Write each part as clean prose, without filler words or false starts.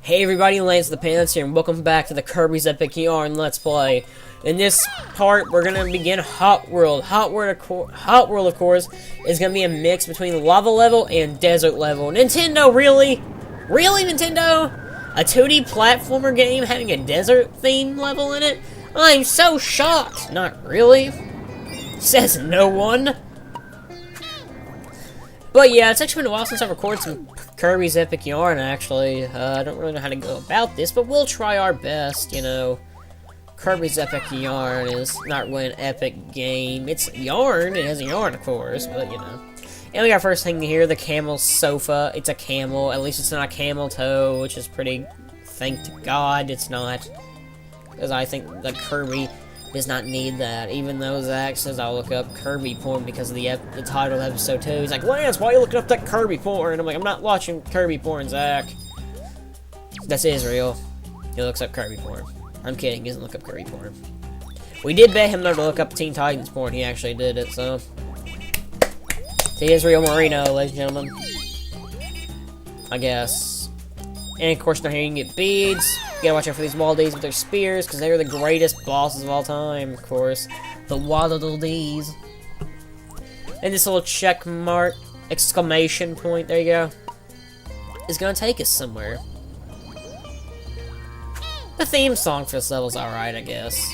Hey everybody, Lance the Pants here, and welcome back to the Kirby's Epic Yarn Let's Play. In this part, we're gonna begin Hot World. Hot World, of course, is gonna be a mix between lava level and desert level. Nintendo, really? Really, Nintendo? A 2D platformer game having a desert theme level in it? I'm so shocked! Not really. Says no one. But yeah, it's actually been a while since I've recorded some Kirby's Epic Yarn, actually. I don't really know how to go about this, but we'll try our best, you know. Kirby's Epic Yarn is not really an epic game. It's yarn, it has a yarn, of course, but, you know. And we got first thing here, the camel sofa. It's a camel, at least it's not a camel toe, which is pretty, thank to God it's not. Because I think that Kirby does not need that, even though Zach says I'll look up Kirby porn because of the title of episode 2. He's like, Lance, why are you looking up that Kirby porn? And I'm like, I'm not watching Kirby porn, Zach. That's Israel. He looks up Kirby porn. I'm kidding, he doesn't look up Kirby porn. We did bet him not to look up Teen Titans porn, he actually did it, so. To Israel Marino, ladies and gentlemen. I guess. And of course, now here you can get beads. You gotta watch out for these Waddle-Dees with their spears, because they're the greatest bosses of all time, of course. The Waddle-Dees. And this little check mark, exclamation point, there you go, is gonna take us somewhere. The theme song for this level's alright, I guess.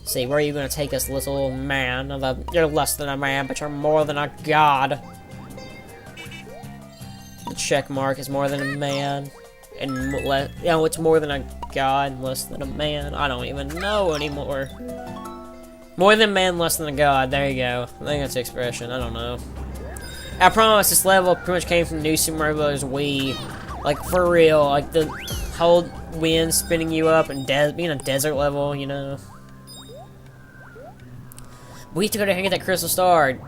See, where are you gonna take us, little man? You're less than a man, but you're more than a god. The check mark is more than a man. And you know, it's more than a god, less than a man. I don't even know anymore. More than man, less than a god. There you go. I think that's the expression. I don't know. I promise this level pretty much came from New Super Mario Bros. Wii. Like, for real. Like, the whole wind spinning you up and being a desert level, you know. We have to go down here and get that crystal star.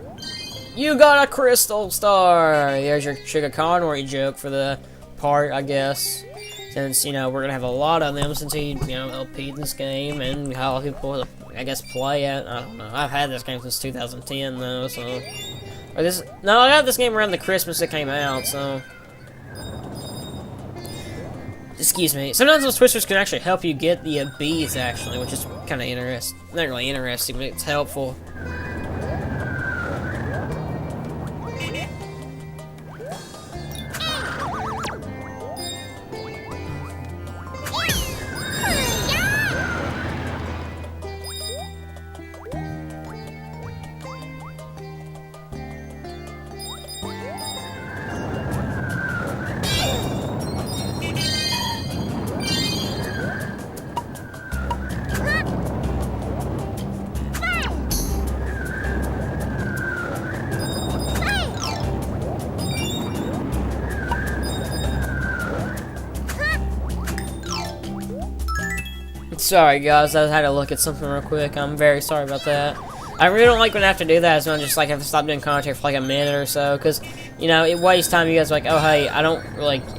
You got a crystal star! There's your Sugar Conroy joke for the part, I guess, since, you know, we're gonna have a lot of them since he, you know, LP'd this game, and how people, I guess, play it. I don't know. I've had this game since 2010, though, so. No, I got this game around the Christmas it came out, so. Excuse me. Sometimes those twisters can actually help you get the bees, actually, which is kind of interesting. Not really interesting, but it's helpful. Sorry guys, I had to look at something real quick. I'm very sorry about that. I really don't like when I have to do that, so I just like have to stop doing content for like a minute or so, because, you know, it wastes time. You guys are like, oh hey, I want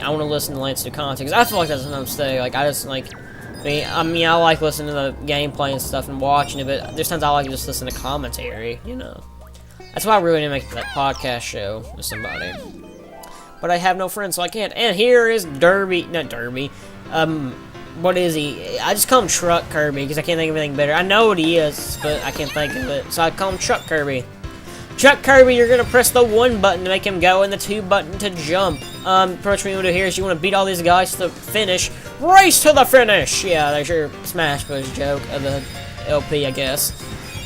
to listen to Lance do content, because I feel like that's a mistake. Like, I just like, I mean, I like listening to the gameplay and stuff and watching it, but there's times I like to just listen to commentary, you know. That's why I really need to make that podcast show with somebody. But I have no friends, so I can't. And here is not Derby, what is he? I just call him Truck Kirby, because I can't think of anything better. I know what he is, but I can't think of it, so I call him Truck Kirby. Truck Kirby, you're gonna press the 1 button to make him go, and the 2 button to jump. Pretty much what you want to do here is you want to beat all these guys to the finish. Race to the finish! Yeah, there's your Smash Bros. Joke of the LP, I guess.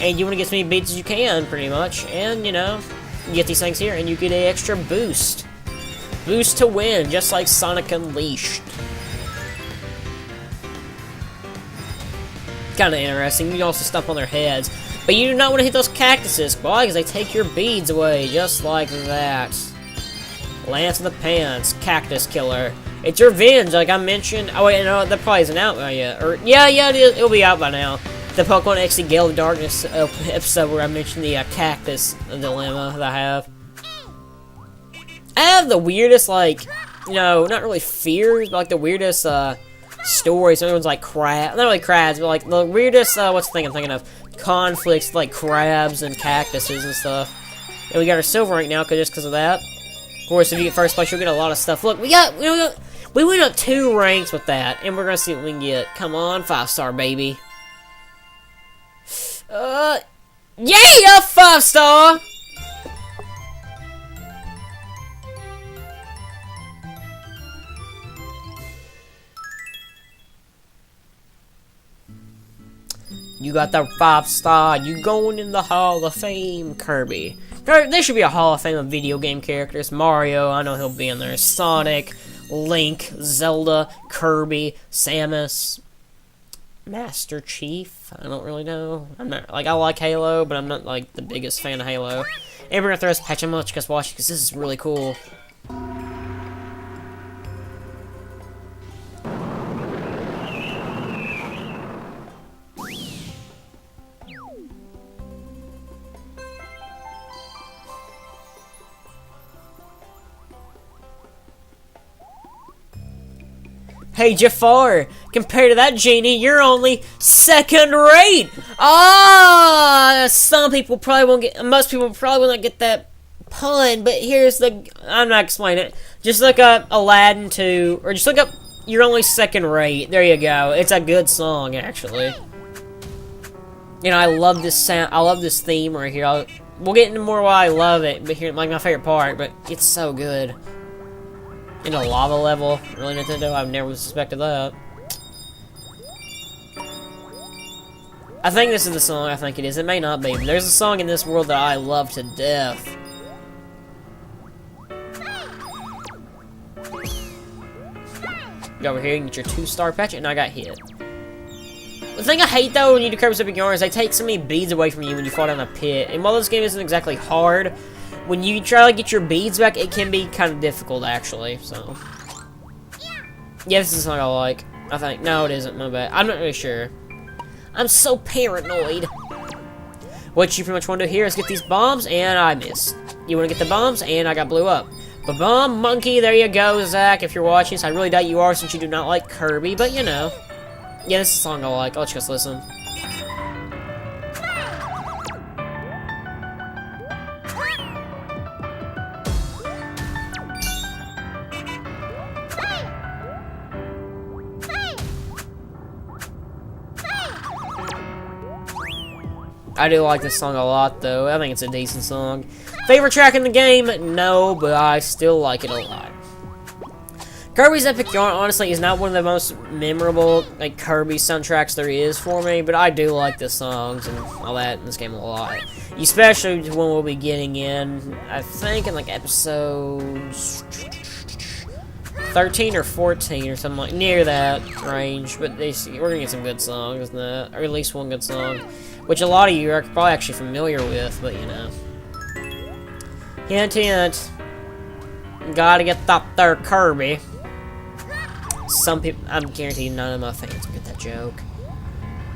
And you want to get as many beats as you can, pretty much. And, you know, you get these things here, and you get an extra boost. Boost to win, just like Sonic Unleashed. Kind of interesting. You can also stomp on their heads, but you do not want to hit those cactuses. Why? Because they take your beads away, just like that. Lance of the Pants, Cactus Killer. It's revenge, like I mentioned. Oh wait, no, that probably isn't out yet. Or yeah, it is. It'll be out by now. The Pokemon XD Gale of Darkness episode where I mentioned the cactus dilemma that I have. I have the weirdest, like, you know, not really fears, but like the weirdest stories. Everyone's like crab, not really crabs, but like the weirdest, what's the thing I'm thinking of? Conflicts, like crabs and cactuses and stuff. And we got our silver right now, just because of that. Of course, if you get first place, you'll get a lot of stuff. Look, we went up 2 ranks with that, and we're gonna see what we can get. Come on, 5-star, baby. Yeah, 5-star! You got the 5-star. You going in the Hall of Fame, Kirby. There should be a Hall of Fame of video game characters. Mario, I know he'll be in there. Sonic, Link, Zelda, Kirby, Samus, Master Chief. I don't really know. I'm not like I like Halo, but I'm not like the biggest fan of Halo. And we're gonna throw this patch on much because watch because this is really cool. Hey Jafar, compared to that genie, you're only second rate. Some people probably won't get. Most people probably won't get that pun. But here's the. I'm not explaining it. Just look up Aladdin 2, or just look up. You're only second rate. There you go. It's a good song, actually. You know, I love this sound. I love this theme right here. We'll get into more why I love it. But here, like my favorite part. But it's so good. In a lava level. Really, Nintendo? I've never suspected that. I think this is the song. I think it is. It may not be. But there's a song in this world that I love to death. Go over here and get your 2-star patch, and I got hit. The thing I hate, though, when you do Kirby's Epic Yarn is they take so many beads away from you when you fall down a pit. And while this game isn't exactly hard, when you try to get your beads back, it can be kind of difficult, actually, so. Yeah, this is something I like, I think. No, it isn't, my bad. I'm not really sure. I'm so paranoid. What you pretty much want to do here is get these bombs, and I missed. You want to get the bombs, and I got blew up. Ba-bomb, monkey, there you go, Zach, if you're watching this. I really doubt you are, since you do not like Kirby, but you know. Yeah, this is a song I like. I'll let you guys listen. I do like this song a lot, though. I think it's a decent song. Favorite track in the game? No, but I still like it a lot. Kirby's Epic Yarn, honestly, is not one of the most memorable, like, Kirby soundtracks there is for me, but I do like the songs and all that in this game a lot. Especially when we'll be getting in, I think, in, like, episodes 13 or 14 or something like near that range, but we're gonna get some good songs, or at least one good song. Which a lot of you are probably actually familiar with, but you know. Hint, hint. Gotta get that there Kirby. Some people, I'm guaranteed none of my fans will get that joke.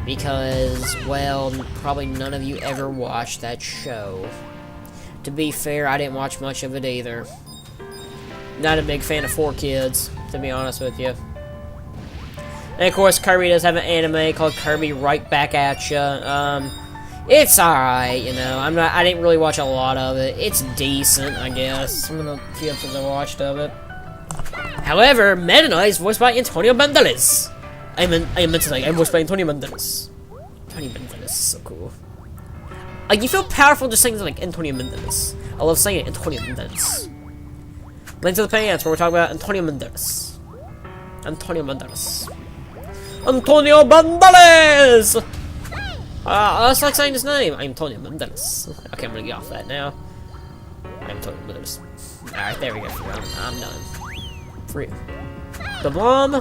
Because, well, probably none of you ever watched that show. To be fair, I didn't watch much of it either. Not a big fan of 4Kids, to be honest with you. And of course, Kirby does have an anime called Kirby Right Back At Ya. It's alright, you know. I didn't really watch a lot of it. It's decent, I guess. Some of the few episodes I watched of it. However, Meta Knight is voiced by Antonio Banderas. I meant to say, I'm voiced by Antonio Banderas. Antonio Banderas is so cool. Like, you feel powerful just saying like Antonio Banderas. I love saying it, Antonio Banderas. Link to the Pants, where we're talking about Antonio Banderas. Antonio Banderas. Antonio Banderas! That's like saying his name. I'm Antonio Banderas. Okay, I'm gonna get off that now. I'm Antonio Banderas. Alright, there we go. I'm done. For real. The bomb.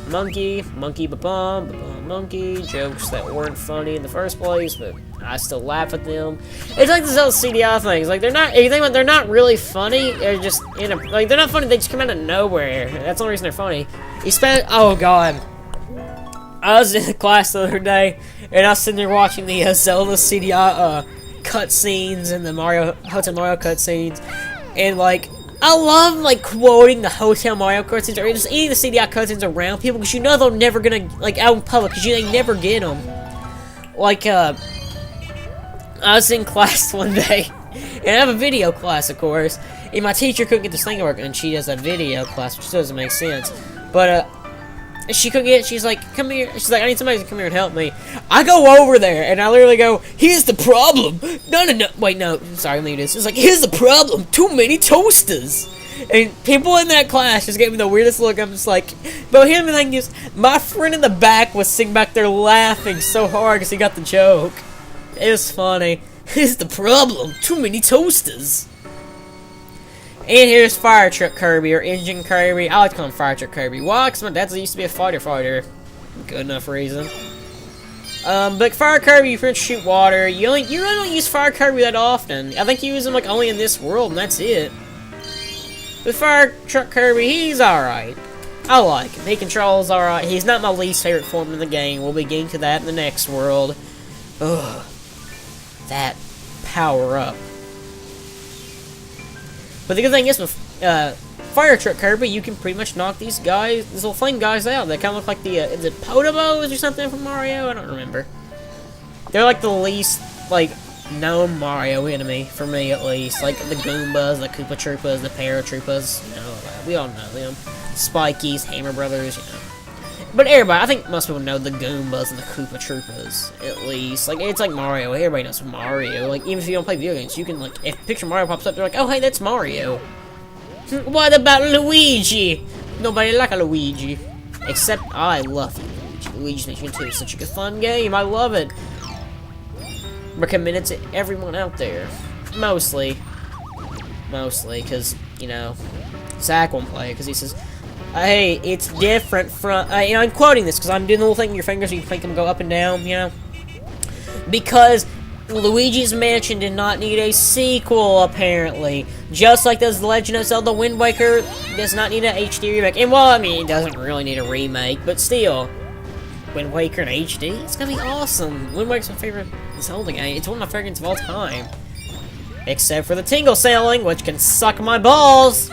Monkey. Monkey ba-bomb. Ba-bomb monkey. Jokes that weren't funny in the first place, but I still laugh at them. It's like the Zelda CDI things. Like, they're not, if you think about it, they're not really funny. They're just, like, they're not funny. They just come out of nowhere. That's the only reason they're funny. Oh, God. I was in class the other day, and I was sitting there watching the Zelda CDI cutscenes and the Hotel Mario cutscenes, and like I love like quoting the Hotel Mario cutscenes or just any of the CDI cutscenes around people because you know they're never gonna like out in public because they never get them. Like I was in class one day, and I have a video class, of course, And my teacher couldn't get this thing to work, and she does a video class, which doesn't make sense. But, she couldn't get it. She's like, come here. She's like, I need somebody to come here and help me. I go over there, and I literally go, here's the problem. No. Wait, no. Sorry, let me do this. It's like, here's the problem. Too many toasters. And people in that class just gave me the weirdest look. I'm just like, but him and thing is, my friend in the back was sitting back there laughing so hard because he got the joke. It was funny. Here's the problem. Too many toasters. And here's Fire Truck Kirby, or Engine Kirby. I like to call him Fire Truck Kirby. Why? Because my dad used to be a fighter. Good enough reason. But Fire Kirby, you can shoot water. You really don't use Fire Kirby that often. I think you use him like only in this world, and that's it. But Fire Truck Kirby, he's alright. I like him. He controls alright. He's not my least favorite form in the game. We'll be getting to that in the next world. Ugh. That power up. But the good thing is with Fire Truck Kirby, you can pretty much knock these little flame guys out. They kind of look like the, is it Podobos or something from Mario? I don't remember. They're like the least, like, known Mario enemy, for me at least. Like the Goombas, the Koopa Troopas, the Paratroopas, you know, we all know them. Spikies, Hammer Brothers, you know. But everybody, I think most people know the Goombas and the Koopa Troopas, at least. Like, it's like Mario. Everybody knows Mario. Like, even if you don't play video games, you can, like, if Picture Mario pops up, they're like, oh, hey, that's Mario. What about Luigi? Nobody like a Luigi. Except, I love Luigi. Luigi's Mansion 2 is such a good fun game. I love it. Recommend it to everyone out there. Mostly, because, you know, Zach won't play it, because he says, hey, it's different from, you know, I'm quoting this because I'm doing the little thing with your fingers so you can make them go up and down, you know? Because Luigi's Mansion did not need a sequel, apparently. Just like does The Legend of Zelda Wind Waker does not need an HD remake. And, well, I mean, it doesn't really need a remake, but still. Wind Waker in HD? It's gonna be awesome. Wind Waker's my favorite Zelda game. It's one of my favorites of all time. Except for the tingle sailing, which can suck my balls!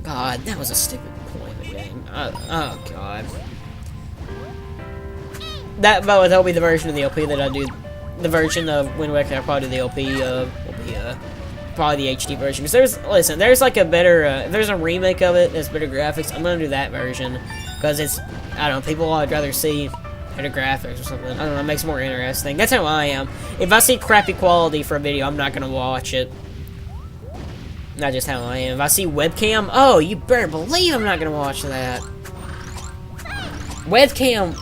God, that was a stupid point in the game. Oh, God. That'll be the version of the LP that I do. The version of Wind Waker I'll probably do the LP of will be, probably the HD version. Because there's like a better, if there's a remake of it that's better graphics, I'm gonna do that version. Because it's, I don't know, people would rather see better graphics or something. I don't know, it makes it more interesting. That's how I am. If I see crappy quality for a video, I'm not gonna watch it. Not just how I am. If I see webcam, oh, you better believe I'm not gonna watch that. Webcam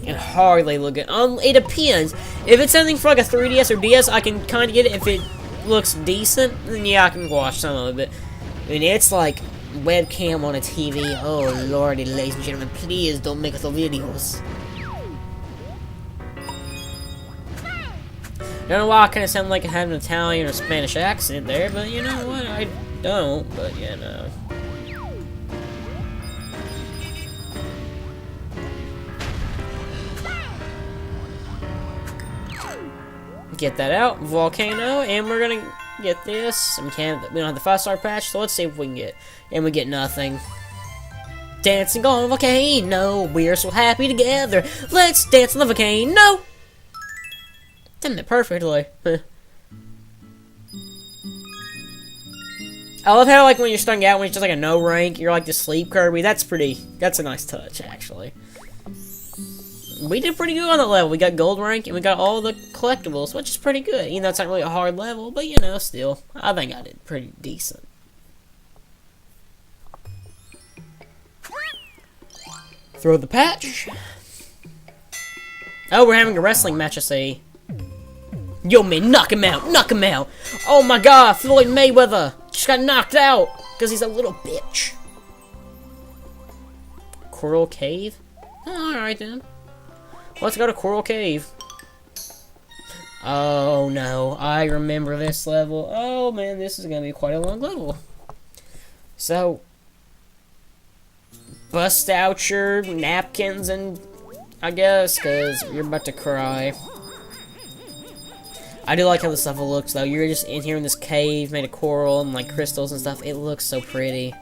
can hardly look good. It depends. If it's something for like a 3DS or DS, I can kind of get it. If it looks decent, then yeah, I can watch some of it. But I mean, it's like webcam on a TV. Oh lordy, ladies and gentlemen, please don't make us videos. I don't know why I kind of sound like I had an Italian or Spanish accent there, but you know what? I don't, but you know. Get that out, volcano, and we're gonna get this. We don't have the 5-star patch, so let's see if we can get. And we get nothing. Dancing on a volcano, we're so happy together. Let's dance on the volcano. Did it perfectly. I love how, like, when you're starting out, when it's just like a no rank, you're like the sleep Kirby. That's a nice touch, actually. We did pretty good on that level. We got gold rank, and we got all the collectibles, which is pretty good. You know, it's not really a hard level, but, you know, still. I think I did pretty decent. Throw the patch. Oh, we're having a wrestling match, I see. Yo, man, knock him out! Knock him out! Oh my god, Floyd Mayweather just got knocked out because he's a little bitch. Coral Cave? Oh, alright then. Let's go to Coral Cave. Oh no, I remember this level. Oh man, this is gonna be quite a long level. So, bust out your napkins and I guess, because you're about to cry. I do like how this level looks, though. You're just in here in this cave made of coral and, like, crystals and stuff. It looks so pretty.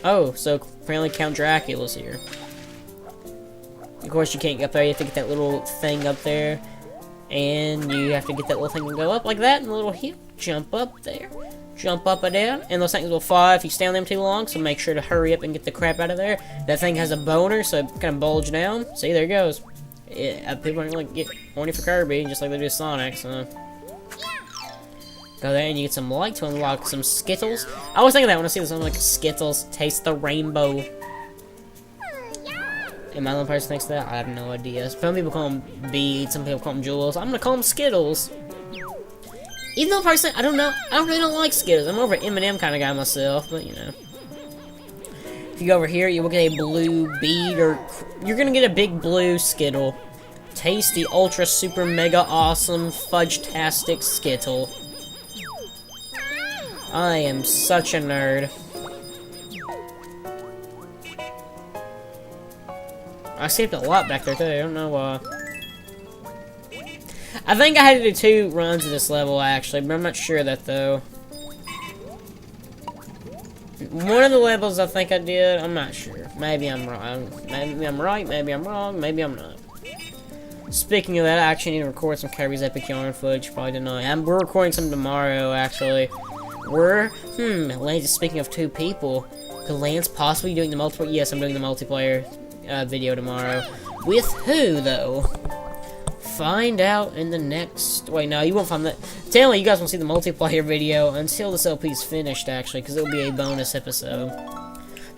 Oh, so apparently Count Dracula's here. Of course, you can't get up there. You have to get that little thing up there. And you have to get that little thing to go up like that. And the little hill. Jump up there. Jump up and down. And those things will fall if you stay on them too long. So make sure to hurry up and get the crap out of there. That thing has a boner, so it kind of bulge down. See, there it goes. People are going to get horny for Kirby, just like they do Sonic, so... Go there and you get some light to unlock some Skittles. I always think of that when I see this, I'm like, Skittles, taste the rainbow. Am I the only person thinks that? I have no idea. Some people call them beads, some people call them jewels. I'm gonna call them Skittles. Even though personally, I don't know, I really don't like Skittles. I'm more of an M&M kind of guy myself, but you know. If you go over here, you will get a blue bead, or you're gonna get a big blue Skittle. Taste the ultra super mega awesome fudge-tastic Skittle. I am such a nerd. I saved a lot back there too, I don't know why. I think I had to do 2 runs of this level actually, but I'm not sure of that though. One of the levels I think I did, I'm not sure. Maybe I'm wrong. Maybe I'm right, maybe I'm wrong, maybe I'm not. Speaking of that, I actually need to record some Kirby's Epic Yarn footage probably tonight. We're recording some tomorrow actually. Lance is speaking of 2 people. Could Lance possibly doing the multiplayer? Yes, I'm doing the multiplayer video tomorrow. With who, though? Find out in the next... Wait, no, you won't find that. Tell you guys won't see the multiplayer video until this LP is finished, actually, because it'll be a bonus episode.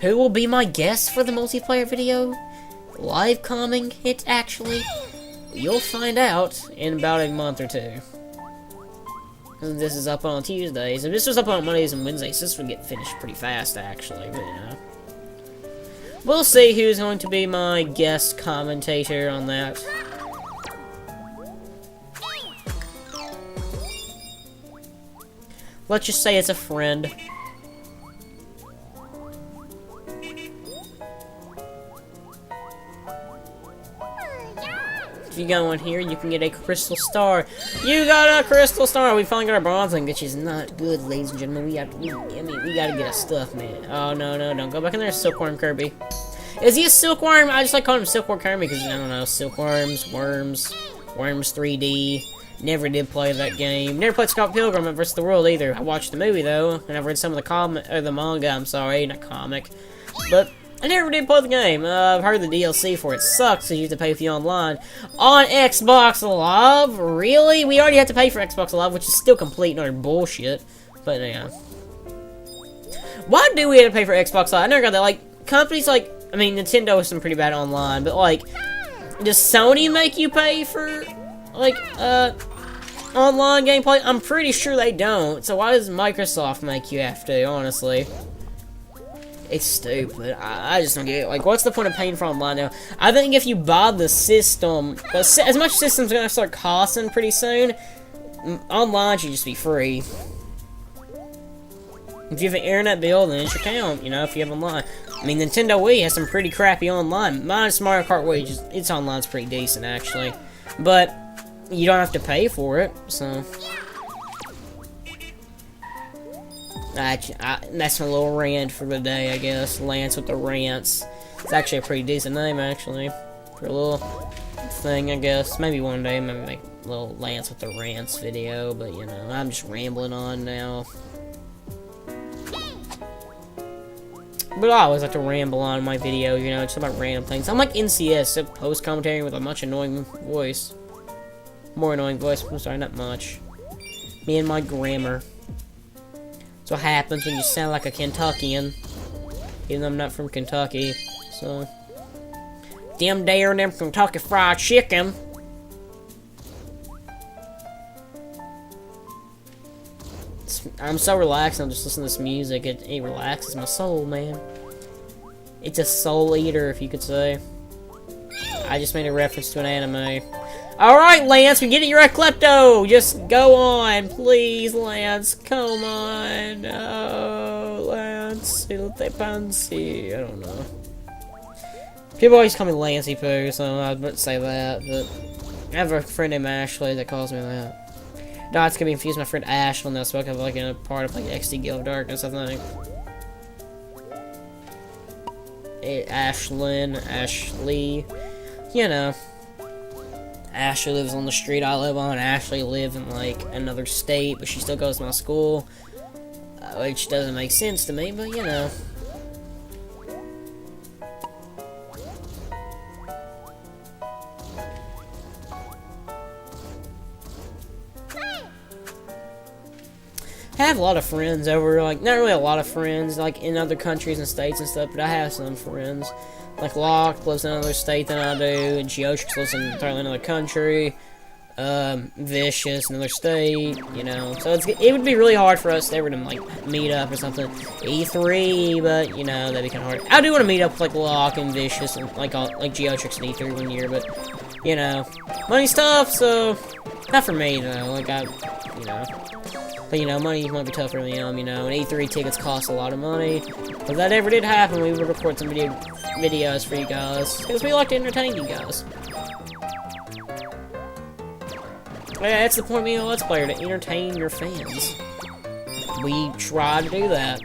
Who will be my guest for the multiplayer video? Live calming it, actually? You'll find out in about a month or 2. This is up on Tuesdays. If this was up on Mondays and Wednesdays, this would get finished pretty fast, actually, but, you know. We'll see who's going to be my guest commentator on that. Let's just say it's a friend. If you go in here, you can get a crystal star. You got a crystal star! We finally got our bronze link, which is not good, ladies and gentlemen. We gotta get our stuff, man. Oh, no, don't go back in there, Silkworm Kirby. Is he a Silkworm? I just like calling him Silkworm Kirby because, I don't know, Silkworms, Worms 3D. Never did play that game. Never played Scott Pilgrim vs. the World either. I watched the movie, though, and I've read some of the manga, I'm sorry, not comic. But I never did play the game. I've heard the DLC for it sucks, so you have to pay for the online. On Xbox Live? Really? We already have to pay for Xbox Live, which is still complete and utter bullshit. But, yeah. Why do we have to pay for Xbox Live? I never got that. Like, companies like, I mean, Nintendo is some pretty bad online, but, like, does Sony make you pay for, like, online gameplay? I'm pretty sure they don't. So why does Microsoft make you have to, honestly? It's stupid. I just don't get it. Like, what's the point of paying for online now? I think if you buy the system, as much system's gonna start costing pretty soon, online should just be free. If you have an internet bill, then it should count, you know, if you have online. I mean, Nintendo Wii has some pretty crappy online. Minus Mario Kart Wii, its online's pretty decent, actually. But you don't have to pay for it, so... that's my little rant for the day, I guess. Lance with the rants. It's actually a pretty decent name, actually. For a little thing, I guess. Maybe one day, maybe make a little Lance with the rants video, but, you know, I'm just rambling on now. But I always like to ramble on my video, you know, just about random things. I'm like NCS, so post-commentary with a much annoying voice. More annoying voice, I'm sorry, not much. Me and my grammar. That's what happens when you sound like a Kentuckian. Even though I'm not from Kentucky, so... Them there and them Kentucky Fried Chicken. I'm so relaxed, I'm just listening to this music. It relaxes my soul, man. It's a soul eater, if you could say. I just made a reference to an anime. Alright, Lance, we get it, you're a klepto! Just go on, please, Lance. Come on. Oh, Lance. Il te pensi. I don't know. People always call me Lancey Poo, so I was about to say that, but I have a friend named Ashley that calls me that. No, it's gonna be confused. My friend Ashlyn that spoke of like in a part of like XD Guild of Darkness, I think. Ashlyn, Ashley. you know, Ashley lives on the street I live on. Ashley lives in, like, another state, but she still goes to my school, which doesn't make sense to me, but, you know. I have a lot of friends over, like, not really a lot of friends, like, in other countries and states and stuff, but I have some friends. Like, Locke lives in another state than I do, and Geotrix lives in entirely another country. Vicious, another state, you know. So it would be really hard for us to ever to, like, meet up or something. E3, but, you know, that'd be kind of hard. I do want to meet up with, like, Locke and Vicious and, like Geotrix and E3 one year, but, you know, money stuff, so, not for me, though. Like, you know. But, you know, money might be tough for me, you know, and E3 tickets cost a lot of money. If that ever did happen, we would record some videos for you guys, because we like to entertain you guys. Yeah, that's the point of being a Let's Player, to entertain your fans. We try to do that.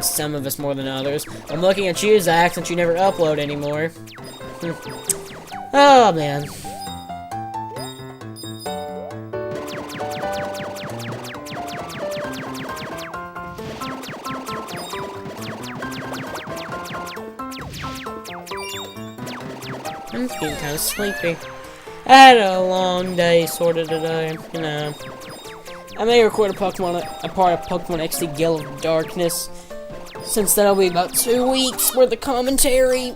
Some of us more than others. I'm looking at you, Zach, since you never upload anymore. Oh, man. I'm getting kind of sleepy. I had a long day, sort of, today, you know. I may record a part of Pokemon XD Gale of Darkness, since that'll be about 2 weeks worth of commentary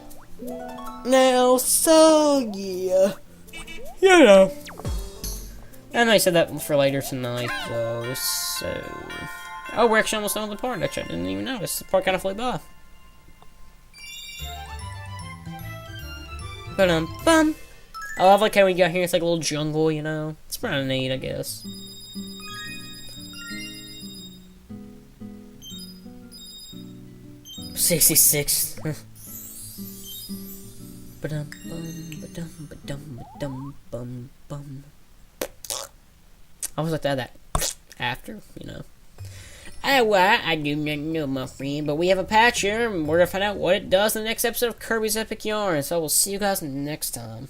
now, so, yeah. You know. I might set that for later tonight, though, so... Oh, we're actually almost done with the part, actually. I didn't even notice. The part kind of flew by. Ba-dum-bum. I love, like, how we got here. It's like a little jungle, you know? It's pretty neat, I guess. $66. Ba-dum-bum, ba-dum, ba-dum, ba-dum, bum, bum. I was like that after, you know. Well, I do not know, my friend, but we have a patch here, and we're gonna find out what it does in the next episode of Kirby's Epic Yarn. So we'll see you guys next time.